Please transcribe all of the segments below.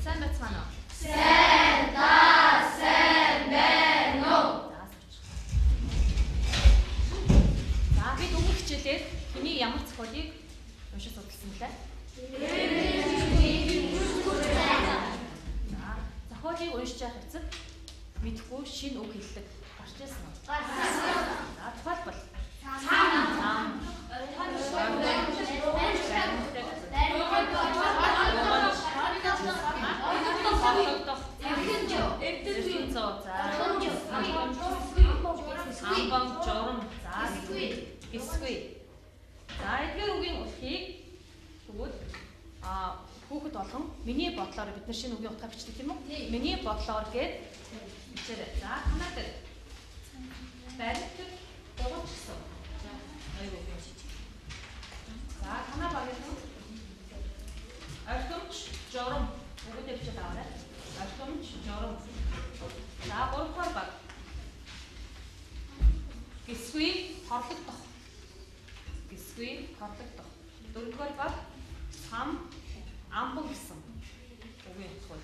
Сайн байцгаана уу? Сайн байна уу? За бид өмнөх хичээлээр хэний ямар зохиолыг уншиж судалсан блэ? За зохиолыг уншиж явах хэвцэг мэдхгүй шинэ үг хэллэг гарч ирсэн үү? Гарсан. За тухайлбал Цам. Амбан журам гисгүй. За эдгээр үгийн утгыг тэгвэл хүүхэд болгон миний бодлоор бид нар шинэ үгийн утгаа бичдэг тийм үү? Миний бодлоор гээд бичээрэй. За танаа дээр баримтд дугуйч гэсэн. За аюу гэж. За танаа багийн орхимч журам үгтэй бичээд аваарай. Орхимч журам. За 3 дугаар баг. Гисгүй хорлогдох. Гисгүй хорлогдох. 4 дугаар баг хам амбан гэсэн үгийн утга.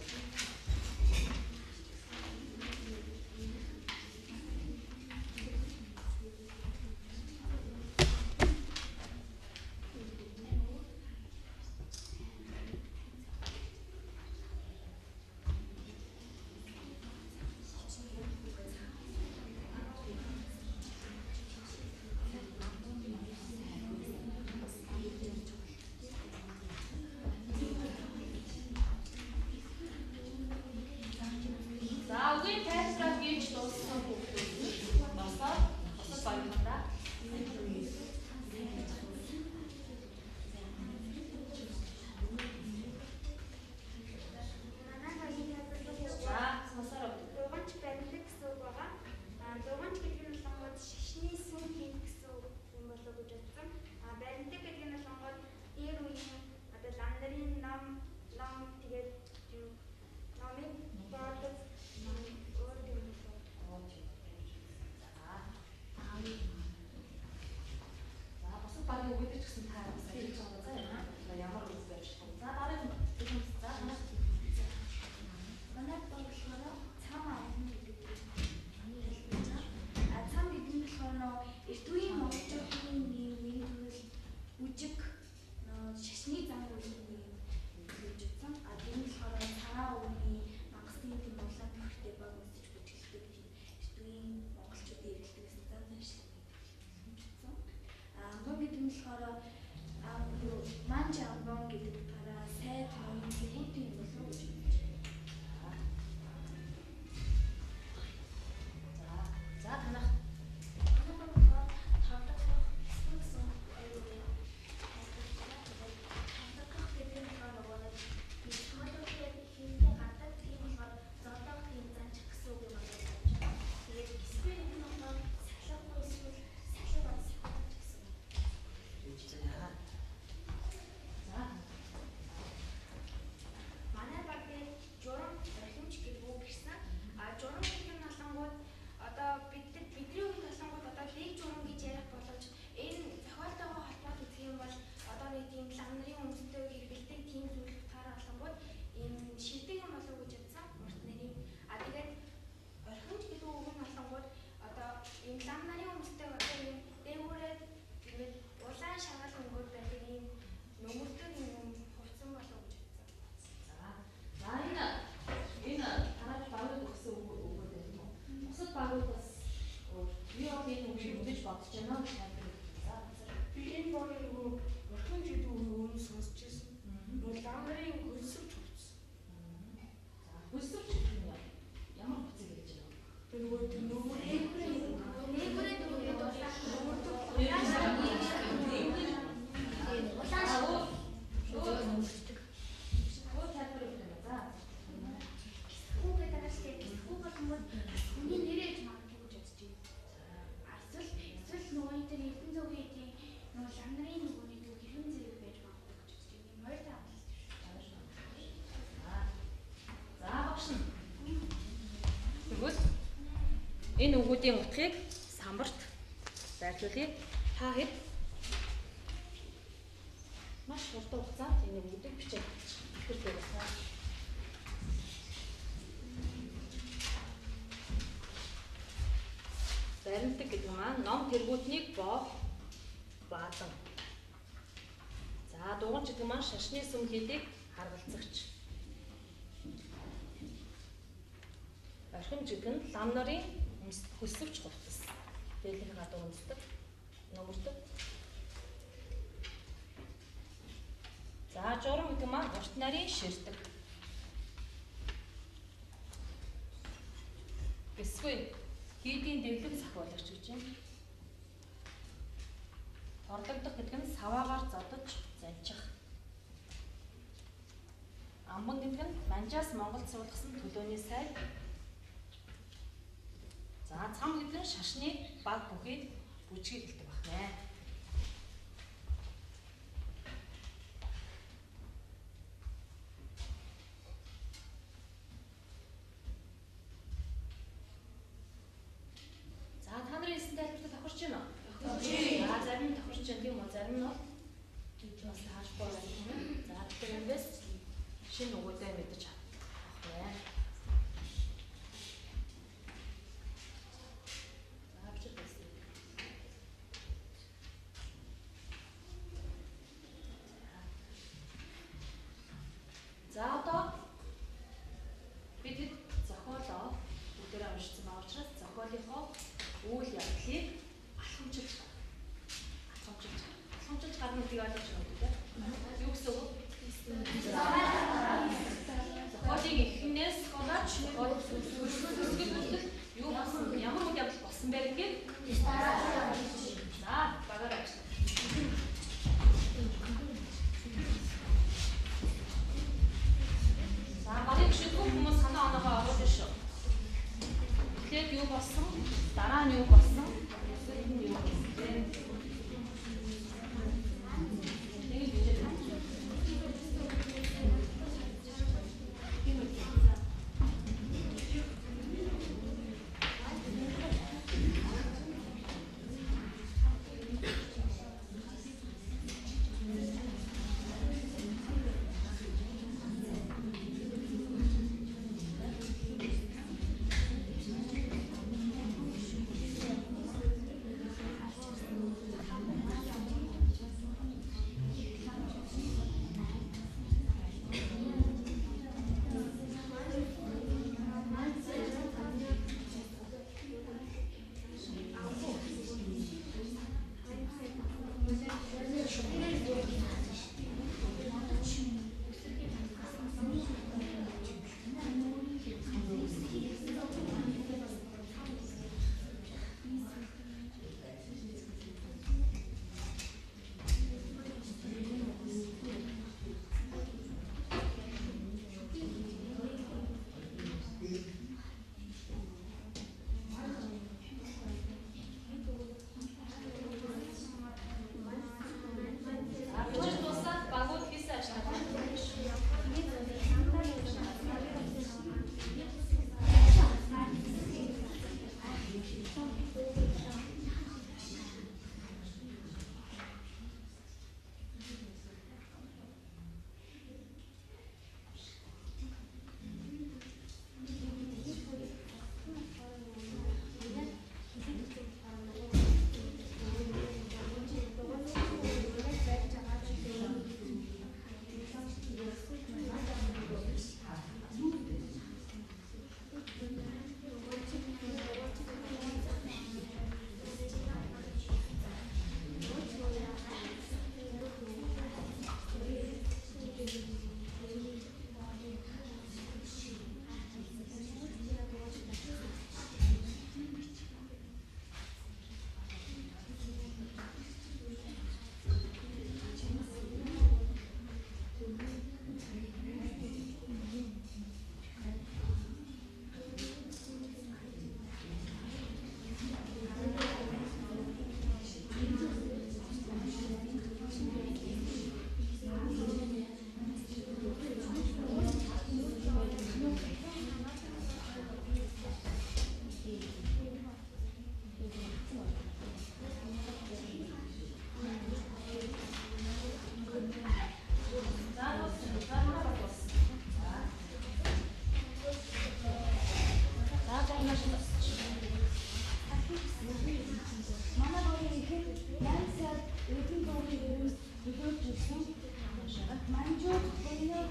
Энэ үгүүдийн утгыг самбарт байрлуулъя. Та хэд маш хурдан хугацаанд энэ үгүүдийг бичээд итгэж байна. тэргүүтнийг боо баатан. За дугуйч гэдэг маань шашны сүм хийдэг харгалзагч. Орхимж гэдэг нь лам нарын хөсөвч хувцас. Дээлхийн гадуур үндэсдэг. Нөмөрдөг. За журам гэдэг маань урт нарын ширдэг. Эсвэл хийдийн дэвлэг сахиулагч гэж юм. Торлогдох гэдэг нь саваагаар зодож занчих. Амбан гэдэг нь манжаас Монголд суулгасан төлөөний сайд. За цам гэдэг нь шашны баг бүхий бүжгийг хэлдэг байна. За та нарын хэлсэн тайлбарт тохирч байна уу? За зарим нь тохирч байна тийм үү? Зарим нь бол бас таашгүй байна. За тэгэхээр эндээс шинэ өгөөдөө мэдэж авах байна. За одоо бид зохиолоо бүгдээрээ уншсан байгаа учраас зохиолынхоо үйл явдлыг алхамчилж гарна гэдгийг ойлгож байна үү? Юу гэсэн үг? Зохиолын эхнээс голооч юу болсон? Ямар үйл явдал болсон бэ гэдгийг за багаараа за барыг шийдвэр хүмүүс санаа оноогоо оруулж шүү. Тэгэхээр юу болсон? Дараа нь юу болсон? Эсвэл нь юу болсон? дээрээс төлөөж ирсэн. Манжууд буюу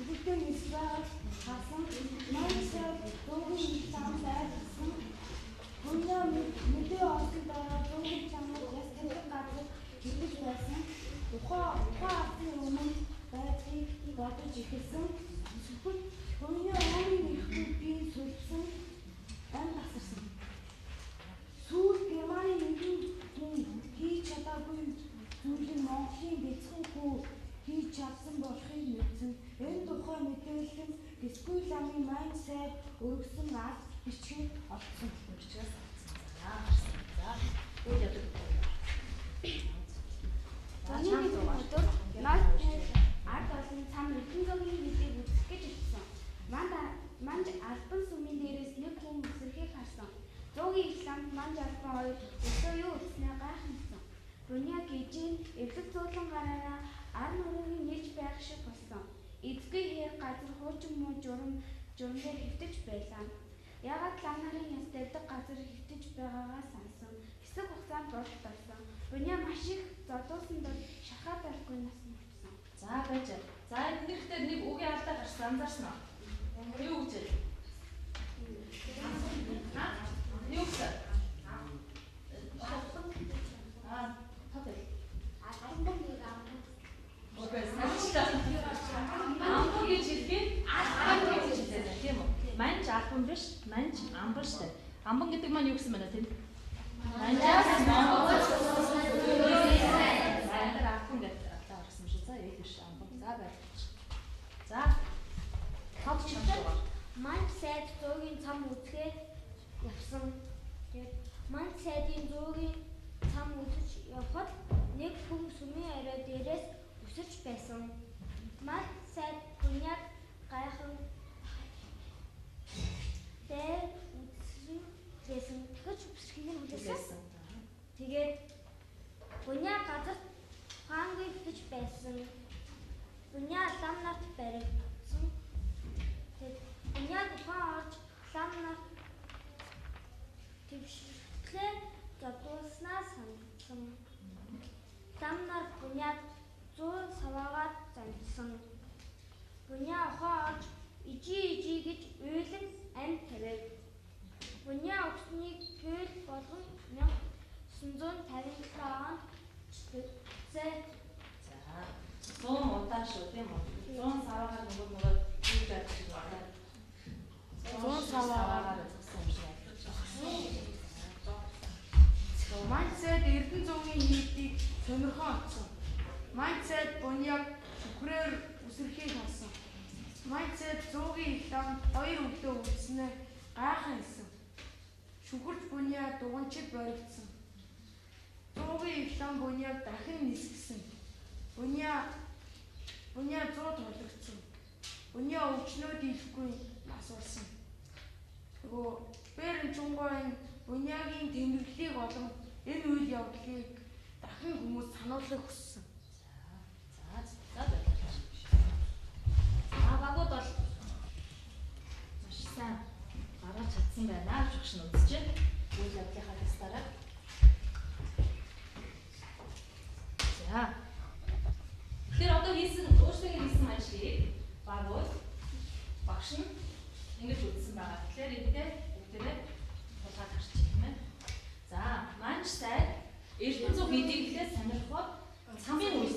бүгдээ нисваа хасан манжууд дуугийн лам байсан. Буюу мэдээ олсон дараа дуугийн ламд ястдаг газар хилж байсан. Ухаан автын өмнө байдлыг бодож ихэлсэн. Буюу амын ихгүй би сүлсэн ам тасарсан. Сүүл Германы нэгэн хүн хийж чадаагүй зүйлийг Монголын бяцхан хүү хийж чадсан болохыг мэдсэн. Энэ тухай мэдээлэл нь Гэсгүй ламын маань сайд өргөсөн аз бичгийг олсон. Бичгээс авсан. За. Үйл явдал. Өнөөгийн өдөр Нойз ард олон цам эрдэн зоогийн хэлийг үзэх гэж ирсэн. Манд албан сүмийн дээрээс нэг хүн үсрэхийг харсан. Зоогийн их ламд манд албан хоёр өсөө юу үтснээ гайхамсан. Буня гижийн эвлэг зуулан гараараа ар нуруугийн нээж байх шиг болсон. Эзгүй хэр газар хуучин муу журмээр хэвтэж байлаа. Ягаад лам нарын яс тавьдаг газар хэвтэж байгаагаа сансан. Хэсэг хугацаанд дурд болсон. Буня маш их зодуусан бол шахаад арахгүй нас мөчсөн. За байж. За энэ нэгтээ нэг үгийн алдаа гарсан анзаарсан уу? Юу гэж? Юу гэж? Тотой. Амбар гэж хэлгээд албан гэж хэлсэн тийм үү? Манж албан биш, манж амбар шүү дээ. Амбан гэдэг маань юу гэсэн байна тийм? Манжаас Монгол албан гэдэг алдаа гарсан шүү. За яг биш амбан. За байна. За. Тод ч юм байна. Манд сайд зоогийн цам үзэхээр явсан. Тэгээд манд сайдын зоогийн цам үзэж явхад нэг хүн сүмийн орой дээрээс өсөж байсан. Манд сайд буняг гайхан дээр үзсэн байсан. Тэгэж үсрэхийг нь хүлээсэн. Тэгээд буняг газар хаангүй битэж байсан. Буняг лам нарт баригдсан. Тэгээд буняг ухаан орж лам нарт твшглээ задуулснаа сансан. Лам нар буняг 100 саваагаад зансан. Буняг ухаан орж ижи гэж уйлан амь тавив. Буняг өгснийг хөл болгон 1957 онд чөлөөцөө. За 100 удаа шүү тийм үү? 100 саваагаар нөгөө юу гэж байна? 100 саваагаар зогсон юм шиг. Манцэд эрдэн зуугийн хийдийг сонирхон олсон. Манцэд буняг шүхрээр үсрэхийг харсан. Манцэд зуугийн их ламд хоёр өглөө үлдснээр гайхан хэлсэн. Шүхэрч буняг дуганчид баригдсан. Зуугийн их лам буняг дахин нисгсэн. Буняг 100 тоологдсон. Буняг өвчнүүд ихгүй нас болсон. Нөгөө Бэрэн чунгойн бунягийн тэмдэглэлийг болон энэ үйл явдлыг дахин хүмүүс сануулгыг хүссэн. За байна. Багууд бол маш сайн гаргаж чадсан байна гэж багш нь үзэж байна. Үйл явдлынхаа тестаараа. За. Тэгэхээр одоо өөрсдөө хийсэн ажлыг багууд багш нь ингэж үзсэн байгаа. Тэгэхээр эндээ бүгдээрээ тулгаад харчих юм байна. За, манж сайд эрдэн зуг эдиглээ сонирхоод цамын үе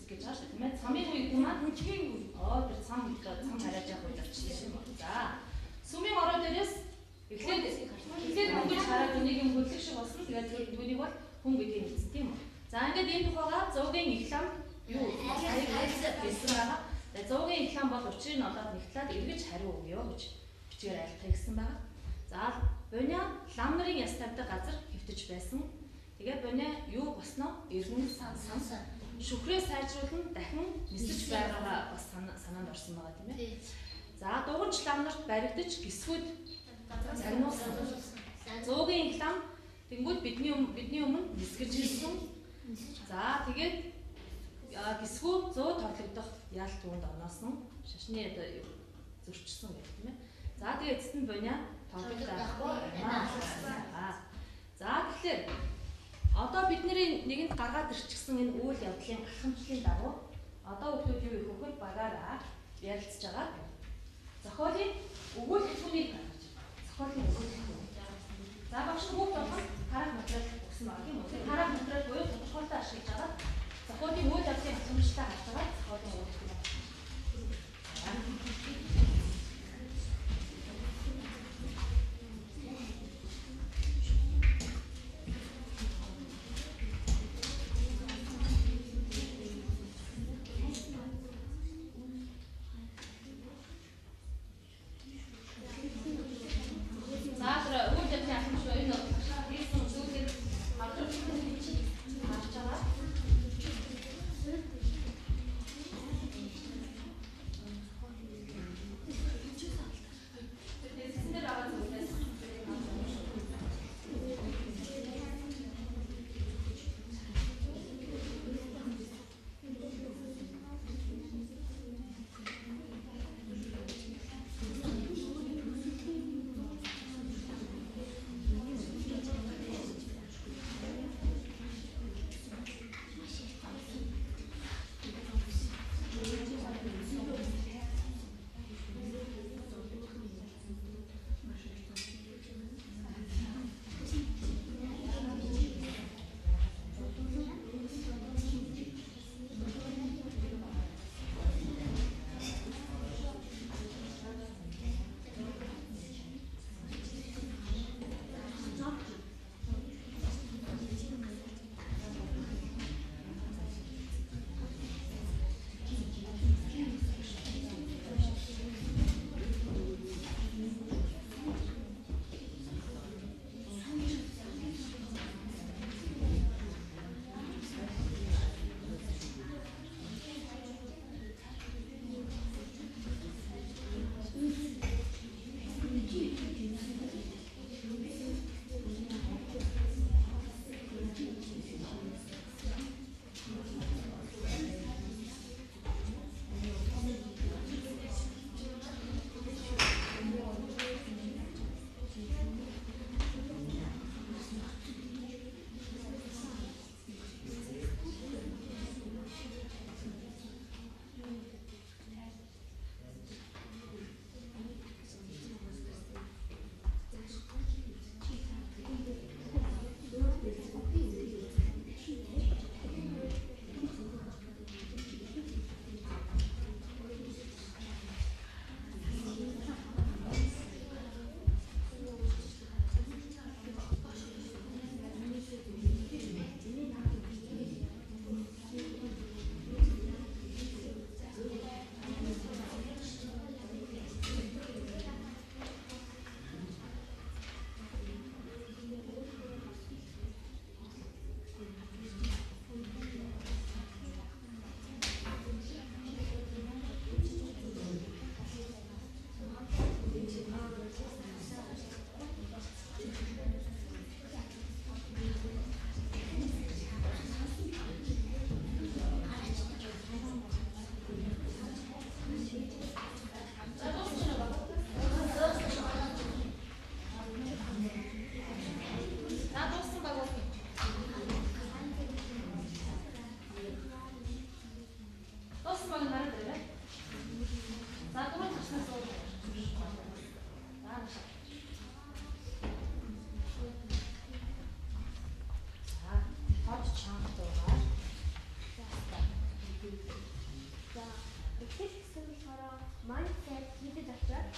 гэж байгаа шүү дээ, тийм ээ. Цамын үе гэдэг маань бүжгийн үе. Тэр цам харааж явах үед авчихсан юм байна. За, сүмийн орой дээрээс эхлээд хөнгөж хараад үнийг юм хөдлөх шиг болсон. Тэгээд түүнийг бол хүн гэдгийг мэдсэн тийм үү. За, ингээд энэ тухайга зуугийн их лам юу хэлсэн байгаа. Тэгээд зуугийн их лам бол учрыг нь олоод нэгтлээд эргэж хариу өгье гэж бичгээр айлтгая гэсэн байгаа. За, буня лам нарын яс тавьдаг газар хэвтэж байсан. Тэгээд буня юу босноо эргэн сансан. Шүхрээ сайжруулан дахин нисэж байгаагаа бас санаанд орсон байгаа тийм ээ. За, дуганч лам нарт баригдаж гисгүүд загнуулсан. Зуугийн их лам тэнгууд бидний өмнө нисгэж ирсэн. За, тэгээд гисгүү 100 торлогдох ял түүнд оноосон. Шашны зөрчсөн гэх тийм ээ. За, тэгээд эцэст нь буня тоглож байхгүй. За, тэгэхээр Одоо бидний нэгэнд гаргаад ирчихсэн энэ үйл явдлын гахамжлалын дагуу одоо хүмүүс юу их хөхөр багаараа ярилцж байгаа. Зохиолын өгүүл хэлхүүнийг гаргаж байгаа. Зохиолын өгүүл хэлхүүн. За багш бүгд болгон харах материал өгсөн байгаа тийм үү? Харах материал буюу тодорхойлолтоо ашиглаж байгаа. Зохиолын үйл явдлын гахамжлалаа харж байгаа. Зохиолын өгүүл хэлхүүн.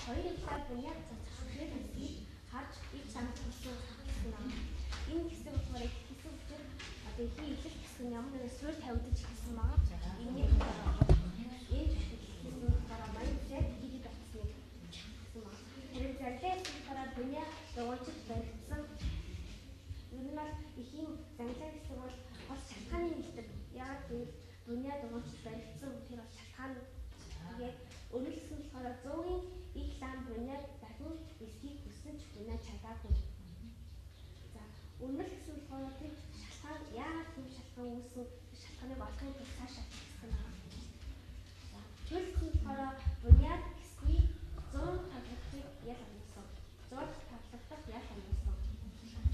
Хоёр талаар буяа цацхлын хэсгийг харж ив санал болсон байна. Энэ хэсэг болохоор хэсэг учраас одоо их илэрх хэсэг нь ямар нэгэн суурь тавигдаж ирсэн байгаа. Энэний талаар энэ хэсэг болохоор mindset хийдэг батсныг гэсэн байна. Тэгэхээр зарлаа болохоор буяа дугуйчд баригдсан. Ер нь их юм зарлаа гэсэн бол бас шалтгааны нэгдэг. Яг буяа дугуйчд баригдсан тэр бол шалтгаан. Тэгээд өөрөлдсөн болохоор 100-ийн их лам буяад дахин эсхийг хүсэж буяа чадаагүй. За, өнөр гэсэн болохоор тэр шалтгаан яагаад тийм шалтгаан үүсэн шалтгааныг олохын тулд цаашаа хийсэн байна. За, тэр болохоор буяад эсхий 100 тавлагдах ял амжсан. 100 тавлагдах ял амжсан.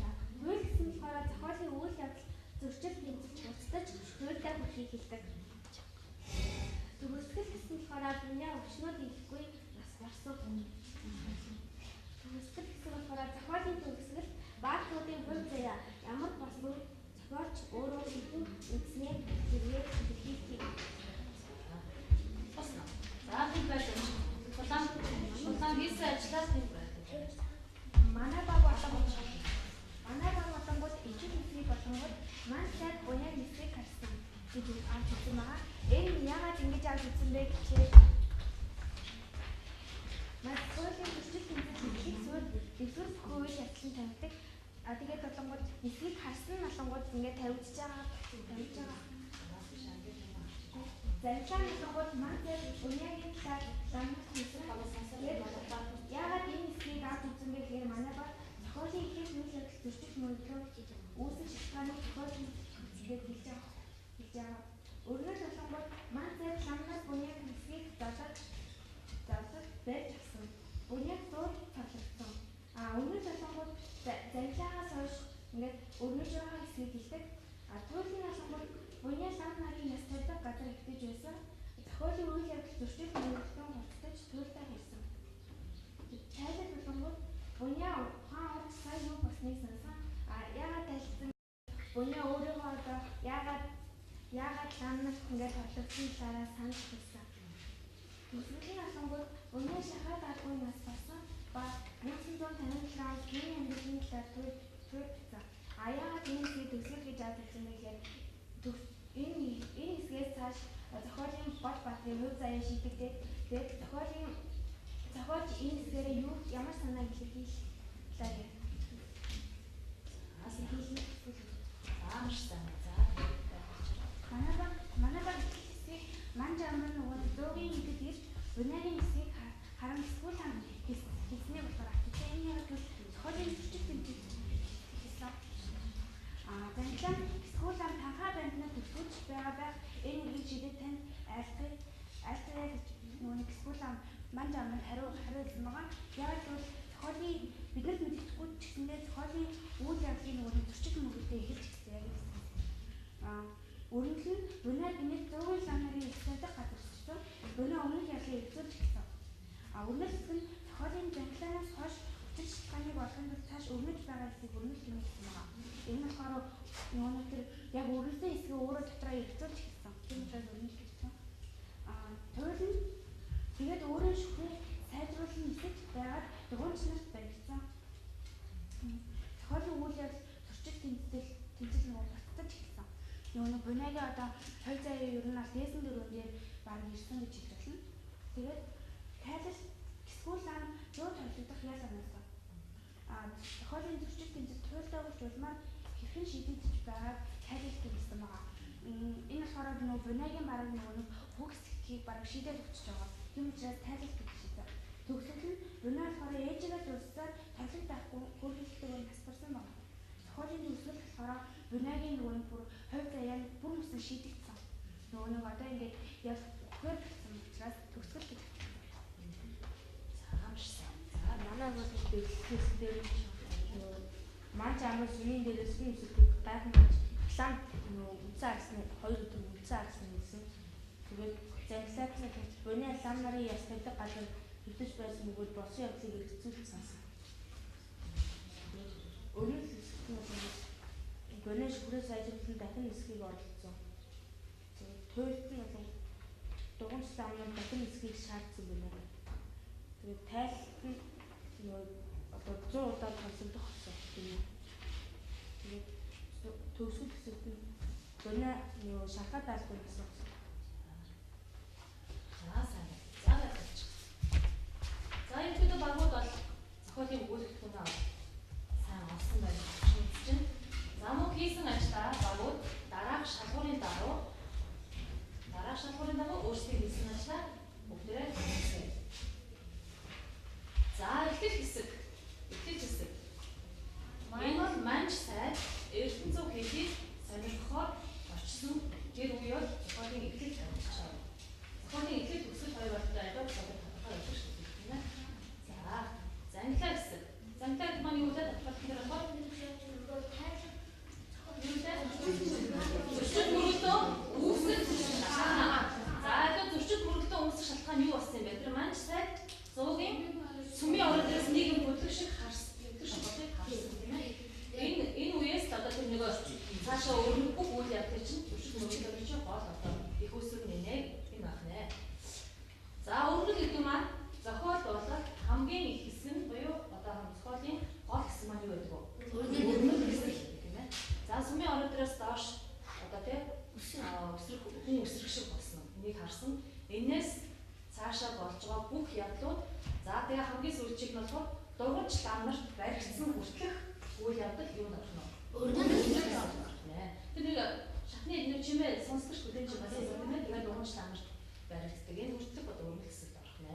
За, өөр гэсэн болохоор зохиолын үйл явдал хийх хэлдэг. Төгсгөл гэсэн болохоор бүний өвчнүүд ихгүй нас барсан. Төгсгөл гэсэн болохоор зохиолын төгсгөл баатуудын хувь заяа ямар бас зохиолч өөрөө хэдэн үгснээ зэрэг хэлхийх. Босно. За тийм байх юм. Улаан хийсэн ажлаас тийм байх. Манай баг болонгууд ижил хэсгийг болонгууд маань сайд буяа хэсгийг харсан. Гэдэг авч үзсэн байгаа. Энэ яагаад ингэж авч үзсэн бэ гэхээр маань суулийн төсөл тэмцэх зүйл дэвсгэр хөвөл яцлан тавьдаг. Тэгээд болонгууд хэсгийг харсан болонгууд ингэж тавьж байгаа. Зарчаан болонгууд маань сайд буяагийн талаар ламж хийсэн хавсаас яагаад энэ хэсгийг авч үзсэн бэ гэхээр манай баг зохиолын ихэнх үйл явдал зөрчил мөрөглөө үүсэх шалтгааныг зохиолын хэлж байгаа. Өөрөөр хэлбэл маань сайд ламнаас буяагийн хэсгийг залгаж байж авсан. Буяаг зуур тавлагдсан. Өмнөд болонгууд зарчаагаас хойш ингээд өрнөж байгаа хэсгийг хэлдэг. Туйлын болонгууд буяа лам нарын яс тавьдаг газар ихтэж байсан. Зохиолын үйл явдал зөрчил мөрөглөө хурцтаж туйлдаа хэлсэн. Тайлбар болонгууд буяа ухаан урд сайн юу болсныг сансан. Яагаад тайлбарсан? Буяа өөрөөгөө одоо яагаад ламнаас ингээд тоглогдсон талаараа санаж хэлсэн. Төгсгөлийн болонгууд буяа шахаад алгүй нас болсон ба 1957 онд миний амьдралын талаар туйлдсан. Яагаад энэ хэсгийг төгсгөл гэж авчихсан бэ гэхээр энэ хэсгээс цааш зохиолын гол баатрын хувь заяа шийдэгдээд тэгээд зохиолч энэ хэсгээрээ ямар санааг илэрхийлэх талаар ярьж манай баг хэсгийг манж амрын нөгөө зөөгийн ихэд ирж буняагийн хэсгийг харамсгүй хам хийснээ болохоор авчихсан. Энэ яг л зохиолын зөрчил тэмцэх хэлсэн. Занчаа скуулам танхаа банднаа төгсгөж байгаа энэ үрийг шидэд танд айлтгая гэж нөгөө скуулам манж амрын хариулсан байгаа. Яг л зохиолын биднэрт мэдчихгүй ч гэсэндээ зохиолын үйл явдлын нөгөө зөрчил мөрөдөө эхэлж гисэн яг гэсэн. Өрнөл нь буняа гинэт зөөгөн лам нарын ихтэй газар чигсэн. Буняа өмнөх явдлыг эзэлж гисэн. Өрнөл хэсэг нь зохиолын жанхлаанаас хойш хүч шалтгааныг олохын тулд цааш өрнөж байгаа хэсгийг өрнөл гинэ гэсэн байгаа. Энэ болохоор нөгөө тэр яг өрнөлтийн хэсгийг өөрөө дотроо эзэлж гисэн. Тийм учраас өрнөл гэсэн. Туйл нь тэгээд өөрөө шүхрээ сайжруулан нисэж байгаад дугуйч нарт баригдсан. Зохиолын үйл явдал зөрчил тэмцэл нөгөө батцаж эхэлсэн. Нөгөө буняагийн одоо хувь заяа ер нь аль дээсэн дөрөв дээр баг ирсэн гэж хэлж байна. Тэгээд тайлбар эсвэл лам зөө тавлагдах яа санаасан. Зохиолын зөрчил тэмцэл туйлдаа болж улмаар хэрхэн шийдэгдэж байгааг тайлбарлах гэсэн байгаа. Энэ болохоор нөгөө буняагийн бараг нөгөө бүх хэсгийг бараг шийдэж өгч байгаа. Тийм учраас тайлбарлах гэж шийдсэн. Төгсгөл нь буняа болохоор ээжээс улсаар тавлаг байхгүй хөргөлтөөр нас барсан байна. Зохиолын төгсгөл болохоор буняагийн нөгөө бүр хувь заяа бүр мөсөн шийдэгдсэн. Нөгөө одоо ингээд яг хөр гэсэн учраас төгсгөл гэж. Манай бол дэвсгээс дээр манч амрын сүмийн дээрээс нь үсэлдэг гайхан манч лам үцэн арсны 2 өдөр үцэн арсны гэсэн. Тэгээд занглаатны буняа лам нарын яс тавьдаг газар хэвдэж байсан бөгөөд босон явдлыг эргэцүүлж сансан. Өөрөөр хэлбэл буняа шүрээ сайжруулсан дахин хэсгийг оролцсон. Туйлд нь бол дугуйч ламнууд дахин хэсгийг шаардсан байна. Тэгээд тайлбарт нь одоо 100 удаа томсогдох болсон юм. Тэгээд төгсгөл хэсэгт нь буняа шахаад алгүй гэсэн. За энэ багууд бол зохиолын өгүүлбэртээ сайн олсон байна гэж чинь. За мөн хийсэн ажлаа багууд дараах шалгуурын дагуу өөрсдөө хийсэн ажлаа бүгдээрээ хийсэн. За эхлэл хэсэг. Энэ бол манж сайд Эрдэнэцэг хэлийг сонирхохоор очсон гэр үе бол зохиолын эхлэл тавьчихсан. Зохиолын эхлэл төсөл хоёр болтой айлгаж тодорхой болж шүү дээ. За занглаа хэсэг. Занглаад маань юу вэ? Тодорхойлох юм бол зөрчил мөрөдөө үүсгэж шиг болсон. Энийг харсан. Энээс цаашаа болж байгаа бүх явдлууд за тэгээ хамгийн сүүлчийг нь болохоор дугуйч лам нарт баригдсан хүртэлх үйл явдал юу болно? Тэр нэг шатны нэг чимээ сонсгоч бүтээн чи бас юм байна. Тэгээд дугуйч лам нарт баригддаг. Энэ хүртэлх одоо өргөл хэсэгт орох нэ.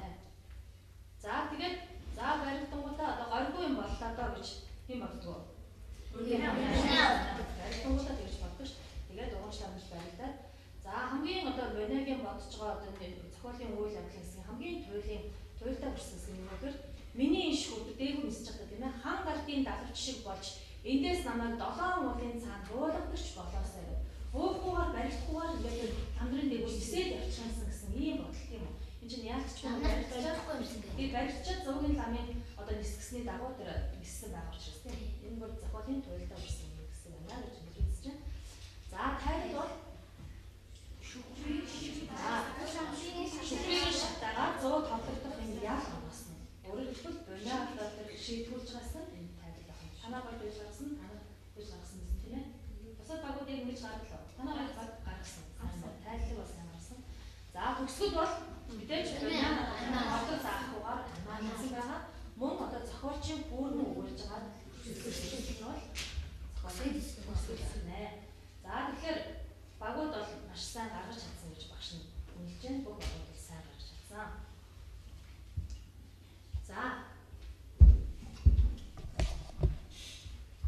За тэгээд за баригдангуудаа одоо горьгүй юм боллоо доо гэж юм боддгоо. Баригдангуудаа тэгж боддог ш. Тэгээд дугуйч лам нарт баригдаад за хамгийн одоо Бонегийн бодож байгаа одоо зохиолын үйл явдлын хэсгийн хамгийн туйлтай хүрсэн хэсэг нь өнөөдөр миний энэ шүрд дээгүүр нисэж байгаа тийм ээ хан гардын далавч шиг болж эндээс намайг 7 уулын цаанд уулгадагч болоосай гэв. Хөөхгүйгээр баригдахгүйгээр ингээд хамдрын дээгүүр нисээд явчихсан гэсэн ийм бодол тийм үү. Энд чинь яалтчгүй баригдчихгүй юм шиг. Би баригдчиад зуугийн ламын одоо нисгэсний дагуу тэр ниссэн байгаа учраас тийм. Энэ бол зохиолын туйлтай хүрсэн гэсэн юм аа гэж хэлж чинь. За тайлбар бол шүхрийн шатагаар 100 тоглох юм яах вэ? Өөрөөр хэлбэл бунаа одоо шийдвүүлж гасан энэ тайлбар байна. Танаа бол биш гарсан, танаа биш гарсан гэсэн тийм ээ. Бусад багуудыг ингэж гаргалаа. Танаа баг гаргасан. Тайлбар бас гаргасан. За төгсгөл бол мэдээж бунаа одоо заахгүйгээр танаа хэлсэн байгаа. Мөн одоо зохиолчийн бүрэн өгүүлж байгаа зүйл бол зохиолын төгсгөл байна. За тэгэхээр багууд бол маш сайн гаргаж чадсан гэж багш нь хэлж байна. Бүх багууд бол сайн гаргаж чадсан. За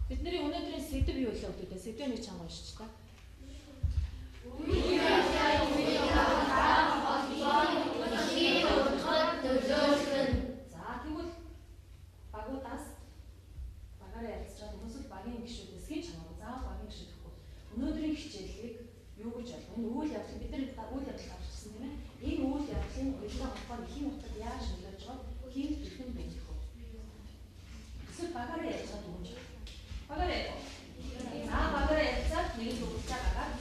бидний өнөөдрийн сэдв юу вэ үүдээ? Сэдвээ нэг чанга уншиж та. За тэгвэл багуудаас багаараа ярилцж байгаа хүмүүс багийн гишүүдээс хин чанга заавал багийн гишүүд гэхгүй. Өнөөдрийн хичээлийг юу гэж ойлгох вэ? Энэ үйл явдал бид нар үйл явдал авчихсан тийм ээ. Энэ үйл явдлын уялдаа холбоо нэхийн утгад яаж нөлөөлж байгааг хин бэлхэн байх вэ? Эсвэл багаараа ярьж байгаа юм шиг. Багаараа. Багаараа ярьцаад нэг л үгтэй гараад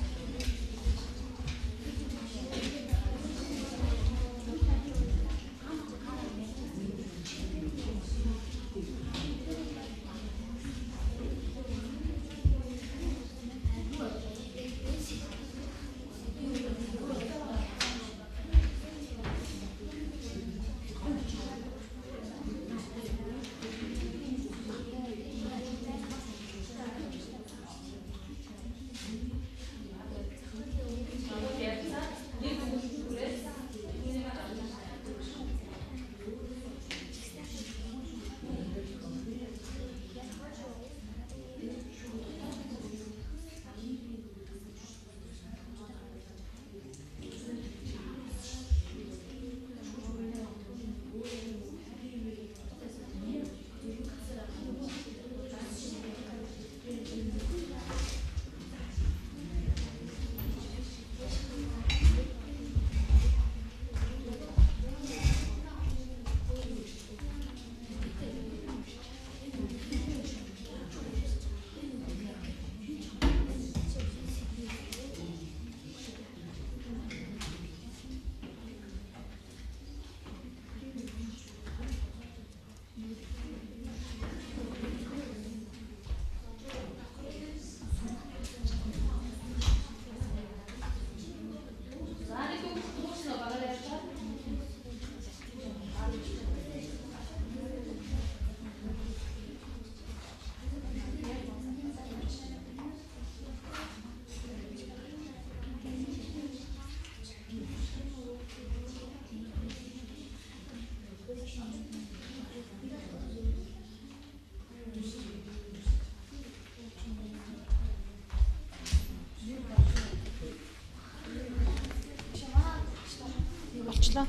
болчлоо.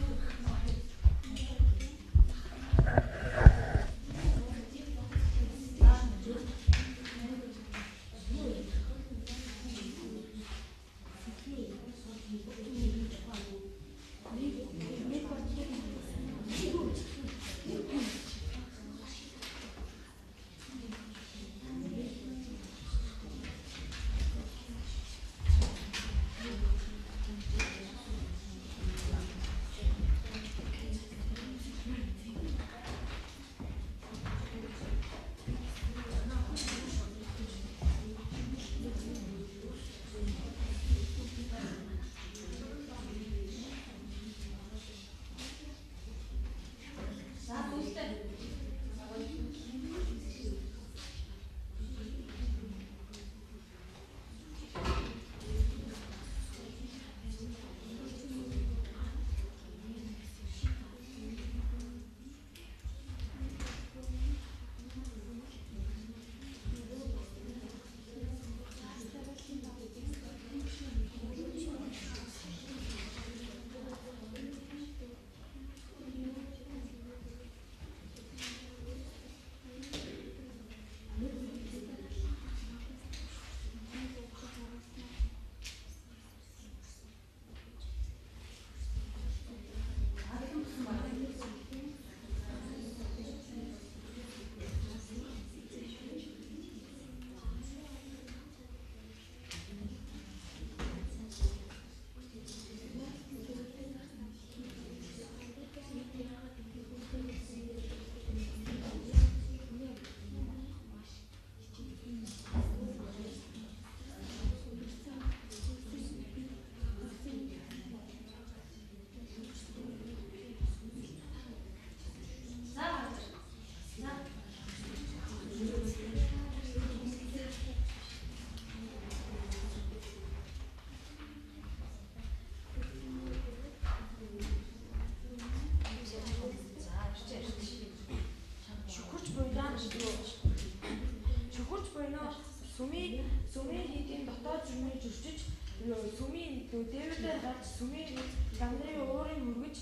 гарч сүмийн гамдрын өөрийн мөргөж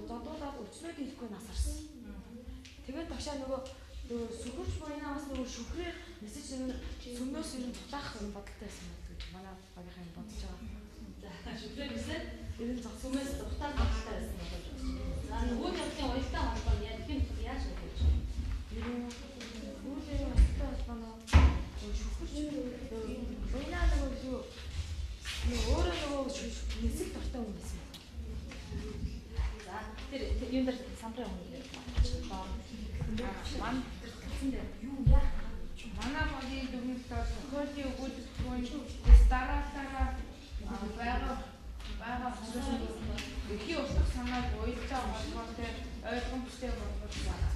зодуулаад өчнөд хэлэхгүй насарсан. Тэгээд багшаа нөгөө сүхэж буйнаа бас нөгөө шүхрээр нисэж сүмнөөс ер нь дутаах бодолтой байсан байна гэж манай багийнхаа бодож байгаа. Шүхрээр нисээд ер нь зах сүмээс дутаах бодолтой байсан гэж бодож байна. За нөгөө талын уялдаа холбоо яаж яаж хийж байна? ер нь үүлээ осттой холбоо шүхэж буйнаа нөгөө өөрөө нөгөө нисэх дуртай хүн байсан. За тэр юм дээр самбарын хүн дээр Ман гэсэн дээр юу яа? Манай богийн дүгнэлт тохиолын өгүүлбэргүй дараалалаа байгаа эхийн услах санааг уялдаа холбоотой ойлгомжтой болгож байгаа.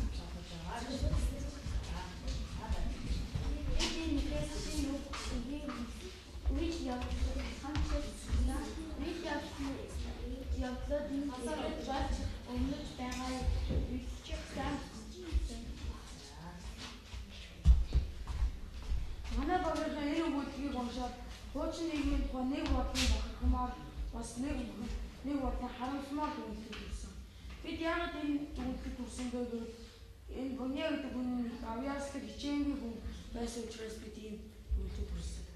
Манай багийнхаа энэ өгүүлбэрийг уншаад хуучин нийгмийн тухай нэг бодлон бохирхмаар бас нэг бодлон харамсмаар өгүүлсэн. Бид яагаад энэ өгүүлбэрийг төрсөндөө гэвэл энэ Боня гэдэг хүн авьяаслаг хичээнгүй хүн байсан учраас бид ийм өгүүлбэр төрсөн.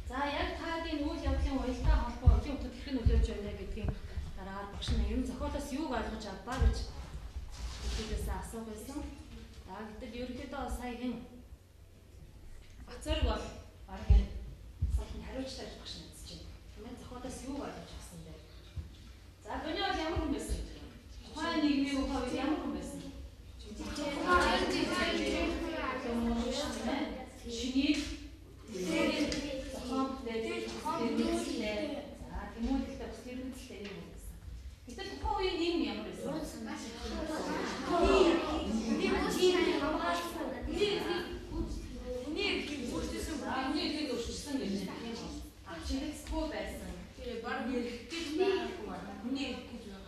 За яг тагийн үйл явдлын уялдаа холбоо өлийн утгад хэрхэн нөлөөлж байна гэдгийг дараагаар багш нь энэ зохиолоос юуг ойлгож авдаа гэж бидээс асуух байсан. За гэтэл ерөнхийдөө сая хэн Бацорг бол баг энэ салтын хариуцлагч багш нь хэлж байна. Тэгмээ зохиолоос юуг ойлгож авсан бэ? За Боня бол ямар хүн байсан? Тухайн нийгмийн хувьд ямар хүн байсан? Шинийг Тэмүүлэлтэй бас тэрнэлтэй юм гэсэн. Гэтэл тухайн үеийн нийгэм ямар байсан? Үнийг өөрчилсөн гэж байна. Ачигсгүй байсан. Тэгээ баг ярих гэж байхгүй байна. Үнийг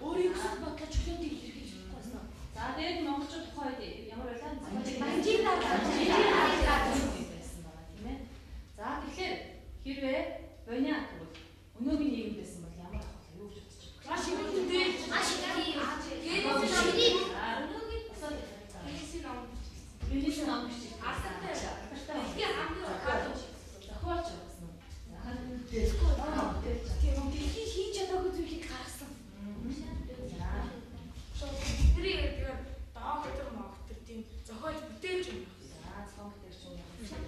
өөрийн гэсэн бодлож хөдөлгөөд хэрэгжиж байсан. За тэгээд монголчууд тухайн үед ямар байлаа? Банжин байсан байгаа тийм ээ. За тэгэхээр хэрвээ Боня гэвэл өнөөгийн нийгэм байсан бол ямар ах вэ? Юу гэж бодож байна? Маш их үедээ маш их өнөөгийн босоод Бэлэсэн ном гэж асуутай байна. Тэгээ хамгийн хаач зохиолч байсан уу? Тийм хийж чадаагүй зүйлийг гаргасан. Тэрийг тэгээд доктор могтор тийм зохиолч бүтээж юм. За зохиол бүтээж юм.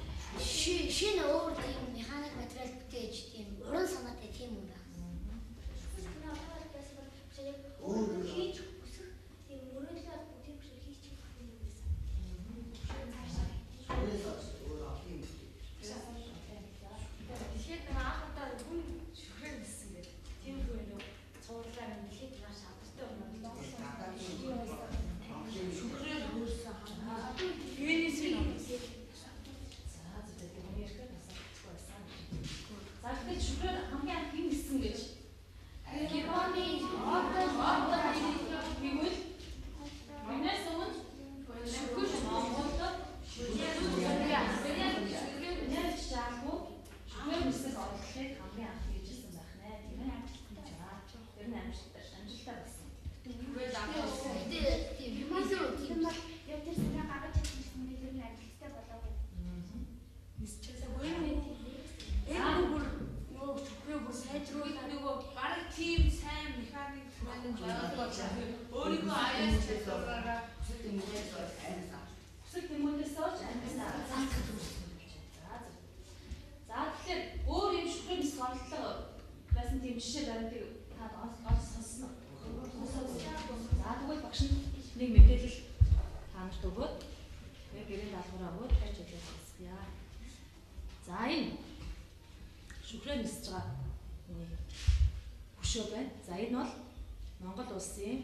Шинэ өөр тийм механик материал бүтээж тийм уран санаатай тийм юм байна. Өөр хийж хүсэх тийм мөрөглөд тийм биш хийж чадах юм байсан. Тэгэхэд анхудаа хүн шүхрээ ниссэн гэдэг. Тийм хүн нөө цуурлаа мэдлээд маш хавтартай байна. Шүхрээ хөрсөн хаа. Юунисийн ном. За тэгээд шүхрээр хамгийн анх хэн ниссэн гэж Германы тэгвэл Манайс өмнө шүхрэж Монголд шүхрээр чаагүй шүхрээр нисэх орлогыг хамгийн анх хийжсэн байх нэ тийм ээ. Тэр нь амжилттай байсан. Тэгвэл тэр санаа гаргаж ирсэн юм дээр нь ажилттай болоогүй. нисчихсагүй юм. Энэ нөгөө шүхрээ бүр сайжруулах нөгөө баг тим сайн механик менеж байгуулж өөрийнхөө аяас цэцлээрээ Хүсэл тэмүүлээс олж амьдсаа заах гэсэн. За тэгэхээр өөр юм шүхрээ нисэх орлого байсан тийм жишээ баримтыг та олж сонсно. За тэгвэл багш нь нэг мэдээлэл та нарт өгөөд яг гэрээ даалгавраа өгөөд хайж хэлье. За энэ шүхрээ нисэж байгаа хөшөө байна. За энэ бол Монгол улсын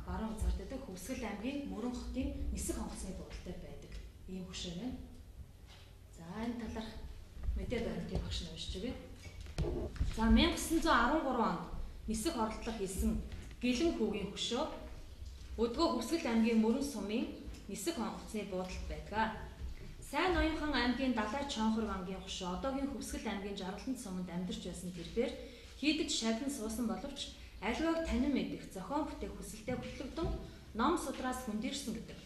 баруун хязгаар дээр Хөвсгөл аймгийн Мөрөн хотын нисэх онгоцны буудалтай байдаг ийм хөшөө байна. За энэ талаарх мэдээ баримтыг багш нь уншиж өгье. За 1913 онд нисэх оролдлого хийсэн Гэлэн хүүгийн хөшөө өдгөө Хөвсгөл аймгийн Мөрөн сумын нисэх онгоцны буудалд байдаг. Сайн Ноёнхан аймгийн Далай Чонхор вангийн хошоо одоогийн Хөвсгөл аймгийн Жаргаланд суманд амьдарч байсан тэрээр хийдэж шагнан суусан боловч аливааг танин мэдэх зохион бүтээх хүсэлтэд хөтлөгдөн ном судраас хүндэрсэн гэдэг.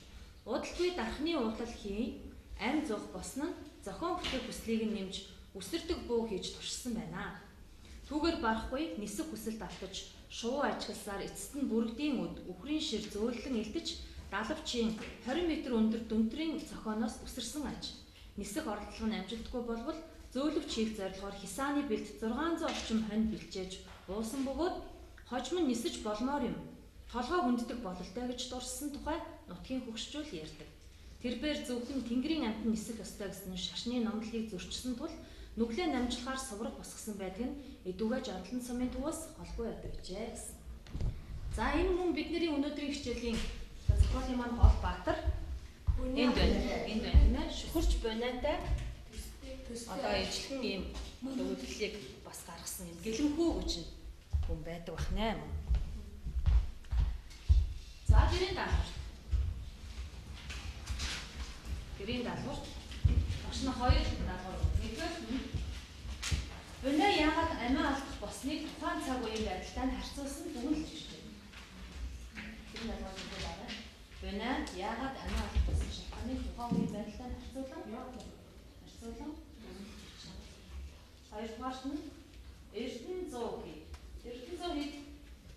Удалгүй дархны уурлал хийн амь зуух босно нь зохион бүтээх хүслийг нь нэмж үсэрдэг буу хийж туршсан байна. Түүгээр барахгүй нисэх хүсэлд автаж шувуу ажигласаар эцэст нь бүрэгдийн үд үхрийн шир зөөлөн илтэж далавчийн 20 м өндөр дүнтрийн зохионоос үсэрсэн аж. Нисэх оролдлого нь амжилтгүй болбол зөөлөвч хийх зорилгоор Хисааны бэлд 600 орчим хонь бэлчээж буусан бөгөөд хожим нь нисэж болмоор юм. Толгой хүнддэг бололтой гэж дурссан тухай нутгийн хөгшчүүл ярьдаг. Тэрээр зөвхөн Тэнгэрийн амтан нисэх ёстой гэсэн шашны номлолыг зөрчсөн тул нүглээ намжлахаар сувраг босгосон байдаг нь эдүгээ Жаргаланд сумын төвөөс холгүй байдаг гэжээ гэсэн. За энэ мөн бидний өнөөдрийн хичээлийн зохиолын маань Гол Баатар энд байна. Шүхэрч буйнаатай одоо ижлэгэн ийм өгүүлбэрийг бас гаргасан юм гэлэмхүү гэж хүн байдаг бахнаа. За гэрийн даалгавар. Гэрийн даалгавар. Багш нь хоёр даалгавар. Нэгдүгээр өнөө яагаад амиа алдах болсныг тухайн цаг үеийн байдалтай нь харьцуулсан дүгнэлт гэж байна. Энэ даалгаврыг байна. Өнөө яагаад амиа алдах болсон шалтгааныг тухайн үеийн байдалтай нь харьцуулан хоёрдугаарт нь Эрдэнэ 100 хэд. Эрдэнэ 100 хэд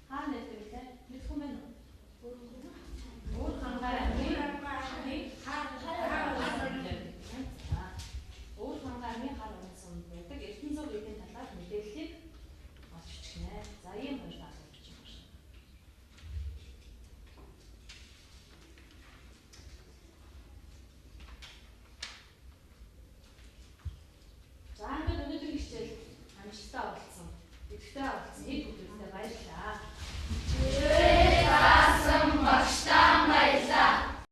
хаана байдаг вэ? Мэдэх юм байна уу? Өөр хангаар амийн хар өөр хангаар амийн хар унсан байдаг. Эрдэнэ 100 хэдийн талаар мэдээллийг олж бичнэ. За ийм хоёр даалгавар бичих байна. За ингээд өнөөдрийн хичээл амжилттай оролцсон. Идэвхтэй оролцсон.